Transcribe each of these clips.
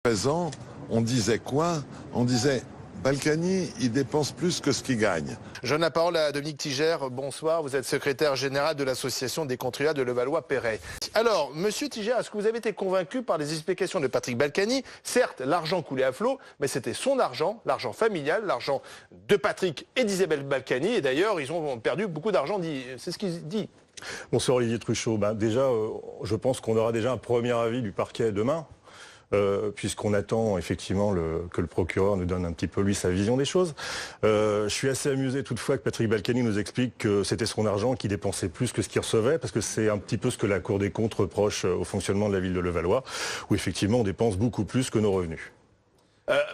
Présent, on disait quoi? On disait Balkany, il dépense plus que ce qu'il gagne. Je donne la parole à Dominique Tigère. Bonsoir, vous êtes secrétaire général de l'association des contribuables de Levallois-Perret. Alors, monsieur Tigère, est-ce que vous avez été convaincu par les explications de Patrick Balkany? Certes, l'argent coulait à flot, mais c'était son argent, l'argent familial, l'argent de Patrick et d'Isabelle Balkany. Et d'ailleurs, ils ont perdu beaucoup d'argent, c'est ce qu'il dit. Bonsoir Olivier Truchot. Déjà, je pense qu'on aura déjà un premier avis du parquet demain. Puisqu'on attend effectivement que le procureur nous donne un petit peu lui sa vision des choses. Je suis assez amusé toutefois que Patrick Balkany nous explique que c'était son argent qui dépensait plus que ce qu'il recevait, parce que c'est un petit peu ce que la Cour des comptes reproche au fonctionnement de la ville de Levallois, où effectivement on dépense beaucoup plus que nos revenus.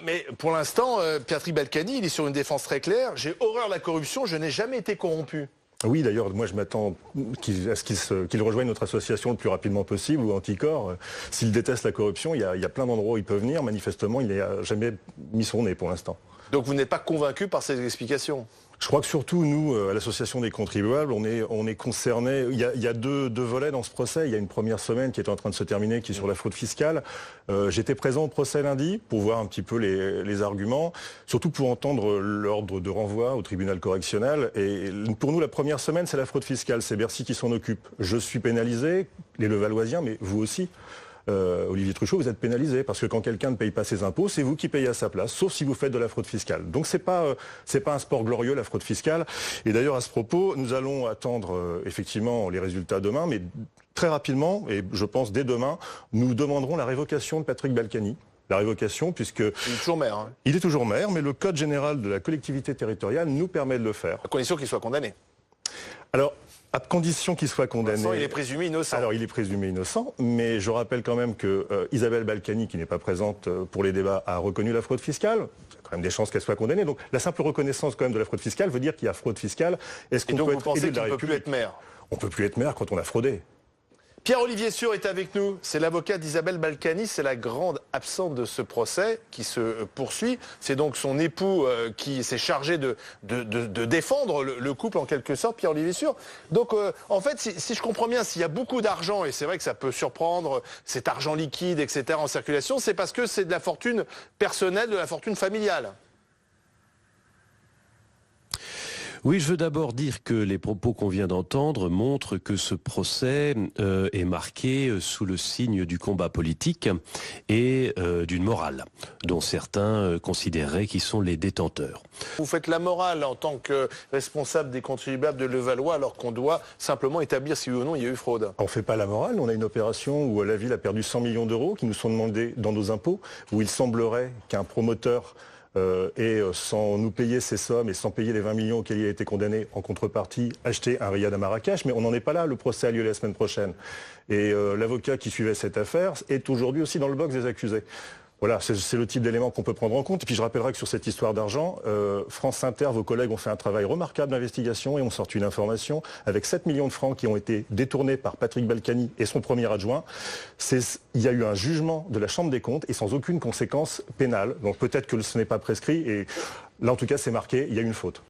Mais pour l'instant, Patrick Balkany, il est sur une défense très claire. J'ai horreur de la corruption, je n'ai jamais été corrompu. Oui, d'ailleurs, moi je m'attends à ce qu'il rejoigne notre association le plus rapidement possible, ou Anticor. S'il déteste la corruption, il y a plein d'endroits où il peut venir. Manifestement, il n'a jamais mis son nez pour l'instant. Donc vous n'êtes pas convaincu par ces explications? Je crois que surtout, nous, à l'association des contribuables, on est concernés. Il y a deux volets dans ce procès. Il y a une première semaine qui est en train de se terminer, qui est sur la fraude fiscale. J'étais présent au procès lundi pour voir un petit peu les arguments, surtout pour entendre l'ordre de renvoi au tribunal correctionnel. Et pour nous, la première semaine, c'est la fraude fiscale. C'est Bercy qui s'en occupe. Je suis pénalisé, les Levalloisiens, mais vous aussi. Olivier Truchot, vous êtes pénalisé parce que quand quelqu'un ne paye pas ses impôts, c'est vous qui payez à sa place, sauf si vous faites de la fraude fiscale. Donc c'est pas un sport glorieux, la fraude fiscale. Et d'ailleurs à ce propos, nous allons attendre effectivement les résultats demain, mais très rapidement, et je pense dès demain, nous demanderons la révocation de Patrick Balkany. La révocation, puisque... Il est toujours maire. Hein. Il est toujours maire, mais le Code général de la collectivité territoriale nous permet de le faire. À condition qu'il soit condamné. Alors, à condition qu'il soit condamné. Pour l'instant, il est présumé innocent. Alors, il est présumé innocent, mais je rappelle quand même que Isabelle Balkany, qui n'est pas présente pour les débats, a reconnu la fraude fiscale. Il y a quand même des chances qu'elle soit condamnée. Donc, la simple reconnaissance quand même de la fraude fiscale veut dire qu'il y a fraude fiscale. Est-ce qu'on peut être élu de la République ? Peut plus être maire. On peut plus être maire quand on a fraudé. Pierre-Olivier Sûr est avec nous, c'est l'avocat d'Isabelle Balkany, c'est la grande absente de ce procès qui se poursuit. C'est donc son époux qui s'est chargé de défendre le couple en quelque sorte, Pierre-Olivier Sûr. Donc en fait, si je comprends bien, s'il y a beaucoup d'argent, et c'est vrai que ça peut surprendre, cet argent liquide, etc. en circulation, c'est parce que c'est de la fortune personnelle, de la fortune familiale. Oui, je veux d'abord dire que les propos qu'on vient d'entendre montrent que ce procès est marqué sous le signe du combat politique et d'une morale, dont certains considéreraient qu'ils sont les détenteurs. Vous faites la morale en tant que responsable des contribuables de Levallois, alors qu'on doit simplement établir si oui ou non il y a eu fraude. On ne fait pas la morale, on a une opération où la ville a perdu 100 millions d'euros qui nous sont demandés dans nos impôts, où il semblerait qu'un promoteur et sans nous payer ces sommes et sans payer les 20 millions auxquels il a été condamné en contrepartie, acheter un riad à Marrakech. Mais on n'en est pas là, le procès a lieu la semaine prochaine. Et l'avocat qui suivait cette affaire est aujourd'hui aussi dans le box des accusés. Voilà, c'est le type d'élément qu'on peut prendre en compte. Et puis je rappellerai que sur cette histoire d'argent, France Inter, vos collègues ont fait un travail remarquable d'investigation et ont sorti une information avec 7 millions de francs qui ont été détournés par Patrick Balkany et son premier adjoint. Il y a eu un jugement de la Chambre des comptes et sans aucune conséquence pénale. Donc peut-être que ce n'est pas prescrit et là en tout cas c'est marqué, il y a une faute.